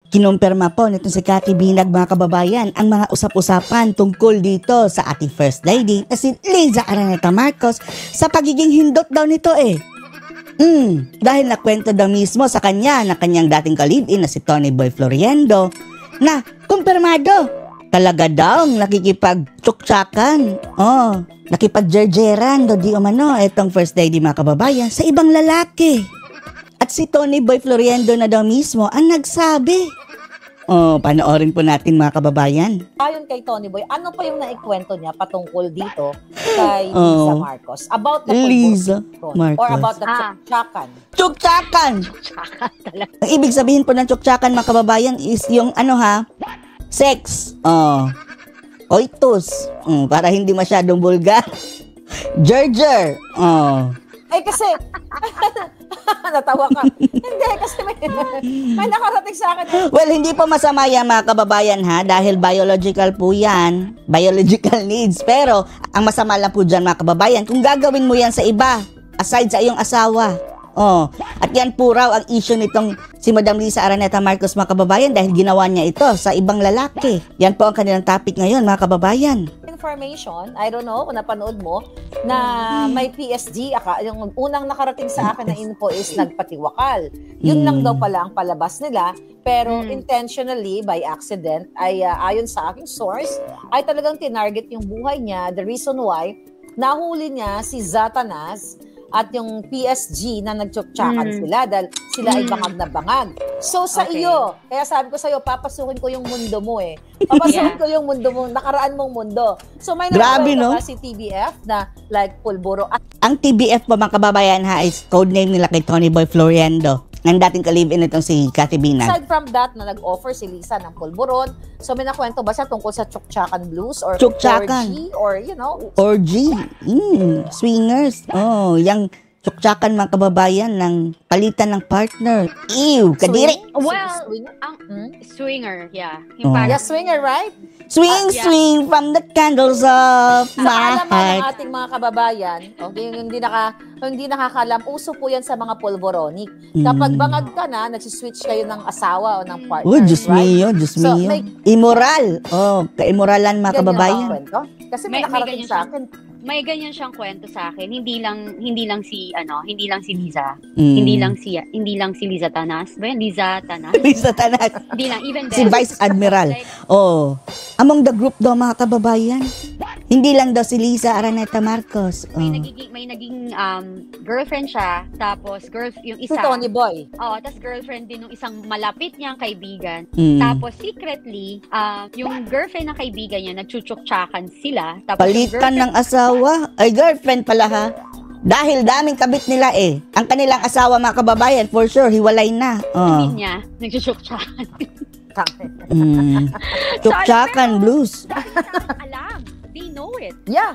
Kinumpirma po nitong si Cathy Binag, mga kababayan, ang mga usap-usapan tungkol dito sa ating First Lady na si Liza Araneta Marcos sa pagiging hindot daw nito dahil nakwento daw mismo sa kanya na kanyang dating ka-live-in na si Tony Boy Floriendo na kumpirmado talaga daw nakikipag-tsuktsakan, nakipag-jerjeran daw di umano itong First Lady, mga kababayan, sa ibang lalaki. At si Tony Boy Floriendo na daw mismo ang nagsabi. Panoorin po natin, mga kababayan. Ayon kay Tony Boy, ano pa yung naikwento niya patungkol dito kay Liza Marcos? About the Liza Marcos. Or about the tsuktsakan. Tsuktsakan! Ang ibig sabihin po ng tsuktsakan, mga kababayan, is yung sex. Oitus. Para hindi masyadong vulgar. Jerjer. Ay, kasi, natawa ka. Hindi, kasi may nakarating sa akin. Well, hindi po masama yan, mga kababayan, ha? Dahil biological po yan. Biological needs. Pero, ang masama lang po dyan, mga kababayan, kung gagawin mo yan sa iba, aside sa iyong asawa. At yan po raw ang issue nitong si Madam Liza Araneta Marcos, mga kababayan, dahil ginawa niya ito sa ibang lalaki. Yan po ang kanilang topic ngayon, mga kababayan. Information, I don't know kung napanood mo, na may PSG, yung unang nakarating sa akin na info is nagpatiwakal. Yun lang daw pala ang palabas nila, pero intentionally, by accident, ay ayon sa aking source, ay talagang tinarget yung buhay niya. The reason why, nahuli niya si Zatanas at yung PSG na nagtsuktsakan sila dahil sila ay bangag na bangag. So sa iyo, kaya sabi ko sa iyo, papasukin ko yung mundo mo Papasukin ko yung mundo mo, nakaraan mong mundo. So may nakapwento si TBF na like pulburo. Ang TBF po, mga kababayan, is codename nila kay Tony Boy Floriendo. Ang dating ka-live-in itong si Cathy Binag. Aside from that, na nag-offer si Liza ng pulburon, so may nakwento ba siya tungkol sa tsuktsakan blues or orgy or orgy, swingers, yung tsuktsakan, mga kababayan, ng palitan ng partner. Ew, kadiri. Swinger, yeah. Swinger, right? Swing from the candles of my heart. Alam ng ating mga kababayan, hindi nakakalam, uso po yan sa mga pulboronic. Kapag bangag ka na, nagsiswitch kayo ng asawa o ng partner, Diyos mio. Immoral. Kaimoralan, mga kababayan. Kasi may nakarating sa akin. May ganyan siyang kwento sa akin. Hindi lang si Liza. Hindi lang si Liza Tanas. Ba yan? Liza Tanas? Liza Tanas. Hindi lang, even si Vice Admiral. Among the group daw, mga kababayan. Hindi lang daw si Liza Araneta Marcos. May naging girlfriend siya, tapos yung isa. Si Tony Boy. Tapos girlfriend din ng isang malapit niyang kaibigan. Tapos secretly, yung girlfriend ng kaibigan niya, nagchuchuktsakan sila. Tapos palitan ng asawa. Ay, girlfriend pala, ha? Dahil daming kabit nila Ang kanilang asawa, mga kababayan, for sure, hiwalay na. Hindi niya, nagchuchuktsakan. Tsuktsakan blues. Alam. They know it. Yeah.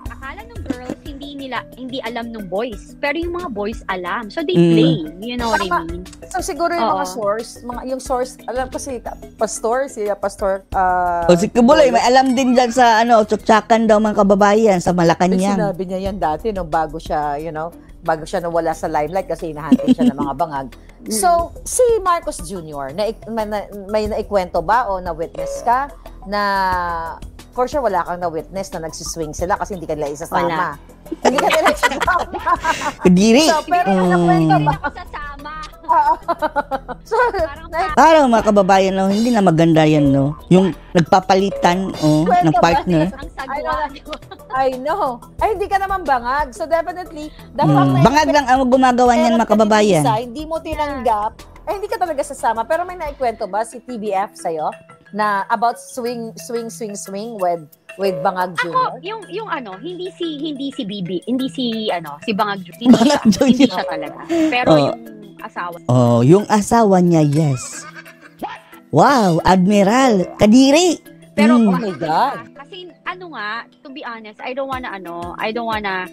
Akala ng girls, hindi alam ng boys. Pero yung mga boys alam. So they play. You know what I mean? So siguro yung mga source, yung source, alam ko si Pastor. Si Kubulay, may alam din dyan sa tsuktsakan daw, mga kababayan, sa Malacanang. Sinabi niya yan dati, bago siya, bago siya nawala sa limelight kasi hinahantay siya ng mga bangag. So, si Marcos Jr., may naikwento ba o na-witness ka na for sure wala kang na-witness na nagsiswing sila kasi hindi ka nila isasama. Hindi ka nila isasama. Kadiri. So, pero nakwento ba? Sasama. Parang, mga kababayan, hindi na maganda yan, yung nagpapalitan ng partner. I know. Ay, hindi ka naman bangag. So definitely, bangag lang ang gumagawa niyan, mga kababayan. Hindi mo tinanggap, hindi ka talaga sasama. Pero may naikwento ba si TBF sa'yo na about swing with Bangag Jr.? Ako, hindi si Bibi, hindi si Bangag Jr. Hindi siya talaga. Pero yung asawa. Yung asawa niya, yes. Wow, Admiral, kadiri. Pero oh my God. Kasi to be honest, I don't wanna,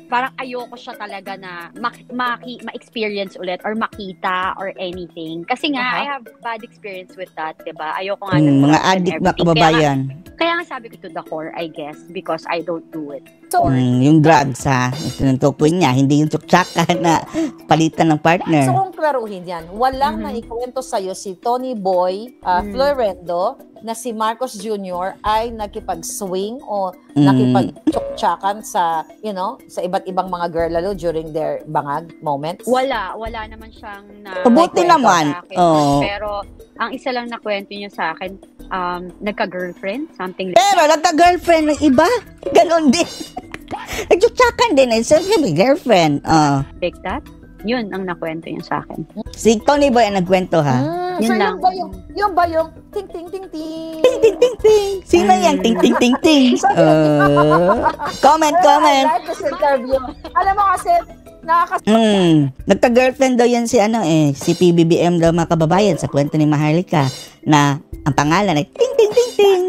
parang ayoko siya talaga na ma-experience ulit or makita or anything. Kasi nga, I have bad experience with that, diba? Ayoko nga. Mga addict, mga kababayan. Kaya nga sabi ko to the core, I guess, because I don't do it. So, Yung drugs ha, ito yung tukoy niya, hindi yung tsuktsakan na palitan ng partner. So kung klaruhin yan, walang naikwento sa'yo si Tony Boy Florendo na si Marcos Jr. ay nakipag-swing o nakipag-tsuktsakan sa, sa iba't ibang mga girl lalo during their bangag moments? Wala naman siyang Pabuti naikwento naman. sa akin. Oo. Pero ang isa lang na kwento niya sa akin, nagka-girlfriend, something like Pero nagka-girlfriend ng iba, ganon din. Nagtsuktsakan din eh, siyempre may girlfriend. that. Yun ang nakwento niya sa akin. Si Tony Boy ang nagkwento ha. Yun So lang. yung ba yung ting ting ting ting? Ting ting ting ting. Sino yan? Ting ting ting ting. Comment. I like this interview. Alam mo kasi, Nagka-girlfriend daw yan si PBBM daw mga kababayan sa kwento ni Maharlika na ang pangalan ay ting ting ting ting.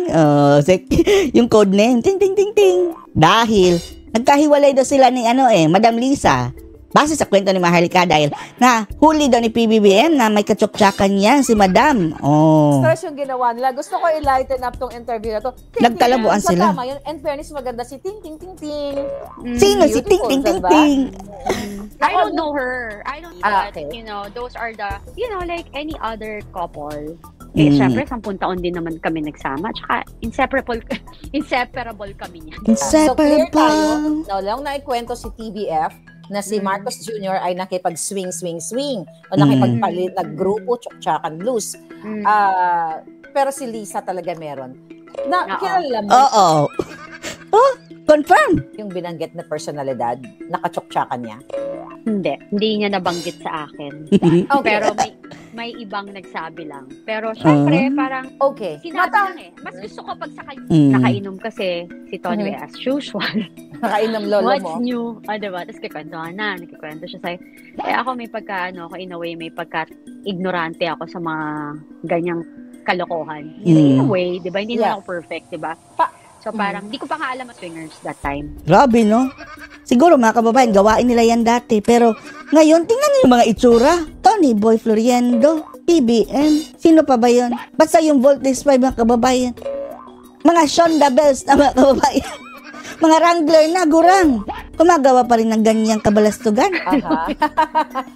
Yung code name ting ting ting ting. Dahil nagkahiwalay daw sila ni Madam Lisa. Base sa kwento ni Maharlika dahil na huli daw ni PBBM na may katsuktsakan niya si Madam. stress yung ginawa nila. Gusto ko i-lighten up tong interview na to. Nagkalabuan sila. Tama yun. And fairness, maganda si Ting Ting Ting Ting. Sino si Ting Ting Ting Ting? I don't know her. I don't know that, okay. Those are the, like any other couple. Syempre, 10 taon din naman kami nagsama. Tsaka, inseparable kami niyan. So clear Inseparable. tayo. Now, lang naikwento si TBF na si Marcos Jr. ay nakipag-swing o nakipagpalit, naggrupo, tsuktsakan blues. Pero si Lisa talaga meron. Kilala mo Oo. Confirm. yung binanggit na personalidad, nakatsuktsakan niya. Hindi niya nabanggit sa akin. Okay. Pero may ibang nagsabi lang. Pero syempre, parang Okay. sinabi lang eh. Mas gusto ko pag nakainom kasi si Tony as usual. Nakainom lolo What's mo. new? Diba? Tapos nagkikwento siya sa'yo. Ako may in a way, may ignorante ako sa mga ganyang kalokohan. In a way, diba? Hindi naman ako perfect, diba? So parang, di ko pa nga alam at swingers that time. Grabe, no? Siguro mga kababayan, gawain nila yan dati. Pero ngayon, tingnan niyo yung mga itsura. Tony Boy Floriendo, PBM. Sino pa ba yun? Basta yung Voltage 5 mga kababayan. Mga Shonda Bells na mga kababayan. Mga Wrangler na, gurang. Gumagawa pa rin ng ganyang kabalastugan. Aha.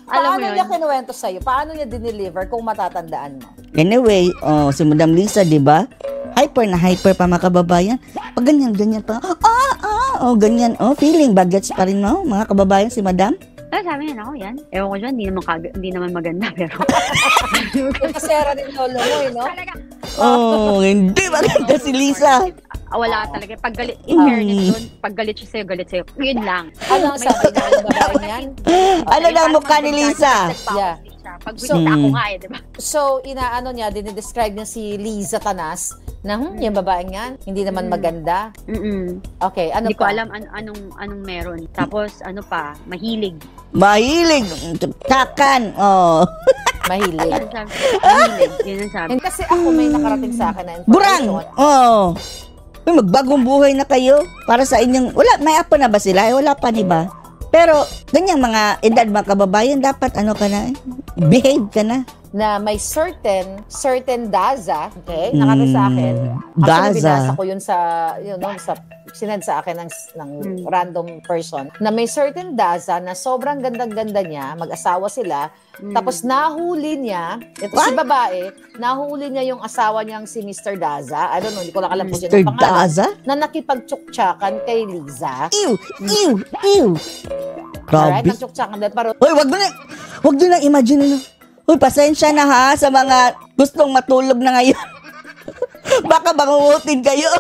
Alam mo Paano yun? niya kinuwento sa'yo? Paano niya dineliver kung matatandaan mo? Anyway, si Madam Lisa, di ba? Hyper pa mga kababayan. Pag ganyan pa. Ganyan. Feeling bagets pa rin, no? Mga kababayan, si Madam. Sabi niya, yan. Ewan ko dyan, hindi naman maganda, pero... Kasera rin lolo mo, no? Talaga. Hindi maganda si Lisa. Wala talaga. Pag galit, in fairness doon, pag galit siya sa'yo. Yun lang. Ano ang sabi niya ng babae niyan? Ano na ang mukha ni Lisa? Yeah. Pag winita ako nga diba? So, dinidescribe niya si Liza Tanas na, yung babaeng yan, hindi naman maganda. Okay, ano Hindi ko pa? alam anong meron. Tapos, mahilig. Mahilig. Takan. Mahilig. Mahilig. Yun ang sabi. And kasi ako may nakarating sa akin na Burang. information. Magbagong buhay na kayo. Para sa inyong, may apo na ba sila? Wala pa, di ba? Pero, ganyang mga edad, mga kababayan, dapat behave ka na. Na may certain Daza, okay, nakarating sa akin. Actually, Daza. binasa ko yun sa, sinend sa akin ng random person, na may certain Daza na sobrang gandang-ganda niya, mag-asawa sila, tapos nahuli niya, ito si babae, nahuli niya yung asawa niyang si Mr. Daza, I don't know, hindi ko lang alam kung sino Mr. ang pangalan, Daza? na nakipagtsuktsakan kay Liza. Ew! Alright, Grabe. nagtsuktsakan din, pero Hoy, wag mo na imagine. Uy, pasensya na ha sa mga gustong matulog na ngayon. Baka bangungutin kayo.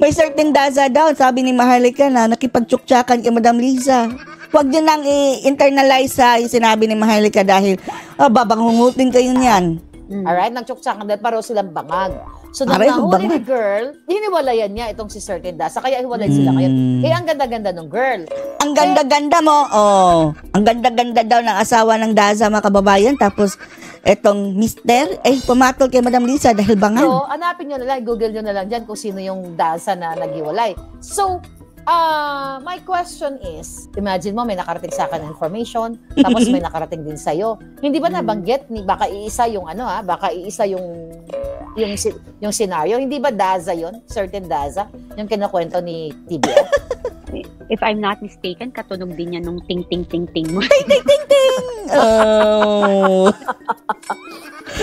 May certain Daza daw, sabi ni Maharlika na nakipagtsuktsakan kay Madam Lisa. Huwag nyo nang i-internalize yung sinabi ni Maharlika dahil babangungutin kayo niyan. alright, nagtsuktsakan din, pareho silang bangag. So, nang Parehong nahuli ni bangag. girl, hiniwalayan niya itong si certain Daza, kaya hiwalay sila ngayon. Ang ganda-ganda ng girl. Ang ganda-ganda mo. Ang ganda-ganda daw ng asawa ng Daza, mga kababayan. Tapos, etong mister, pumatol kay Madam Lisa dahil bangan. So, hanapin nyo na lang, Google nyo na lang dyan kung sino yung Daza na naghiwalay. So, my question is, imagine mo, may nakarating sa akin na information, tapos may nakarating din sa'yo. Hindi ba nabanggit, baka iisa yung yung scenario. Hindi ba Daza yon? Certain Daza? Yung kinakwento ni TBF? If I'm not mistaken, katunog din yan nung ting-ting-ting-ting mo. Oh.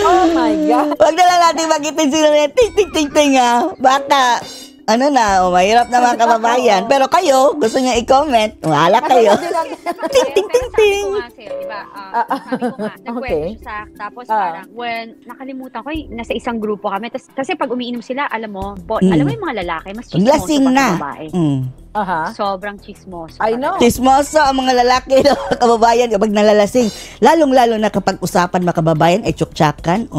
Oh my God. Wag na lang natin magitin sila na ting-ting-ting-ting baka mahirap na mga kababayan. Pero kayo, gusto niya i-comment, wala kayo. Ting-ting-ting-ting. Sabi ko nga sa'yo, diba? Sabi ko nga, nagkwento Okay. siya sa tapos parang, when nakalimutan ko, nasa isang grupo kami. Kasi pag umiinom sila, alam mo yung mga lalaki, mas chismoso Lasing pa na. sa babae. Aha. Sobrang chismoso. I know. Chismoso ang mga lalaki ng mga kababayan kapag nalalasing. Lalong-lalo na kapag usapan mga kababayan ay tsuktsakan.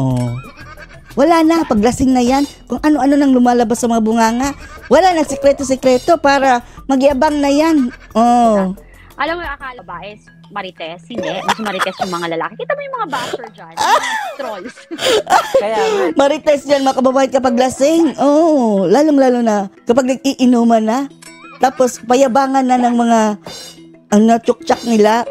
Wala na, paglasing na yan, kung ano-ano nang lumalabas sa mga bunganga. Wala na, sikreto-sikreto para magyabang na yan. Alam mo yung akala ba is marites? Hindi. Mas marites yung mga lalaki. Kita mo yung mga basher dyan. Yung mga trolls. Kaya, Marites yan mga kababayan kapag lasing. Lalong-lalo na kapag nag-iinuman na. Tapos payabangan na ng mga tsuktsak nila.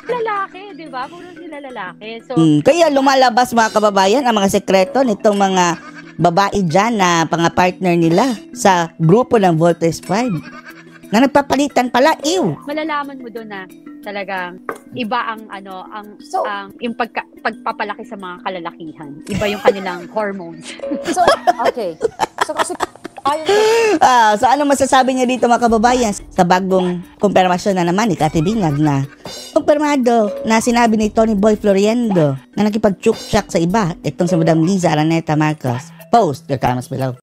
Lalaki, di ba? Puro sila lalaki. So, Kaya lumalabas mga kababayan ang mga sekreto nitong mga babae dyan na partner nila sa grupo ng Voltes 5 na nagpapalitan pala, malalaman mo doon na talagang iba ang yung pagpapalaki sa mga kalalakihan. Iba yung kanilang hormones. so, okay. So, kasi, ayun So ano masasabi niya dito mga kababayan sa bagong kumpirmasyon na naman ni Kati Binag na kumpirmado na sinabi ni Tony Boy Floriendo na nakipag-tsuktsak sa iba itong si Madam Liza Araneta Marcos. Post your comments below.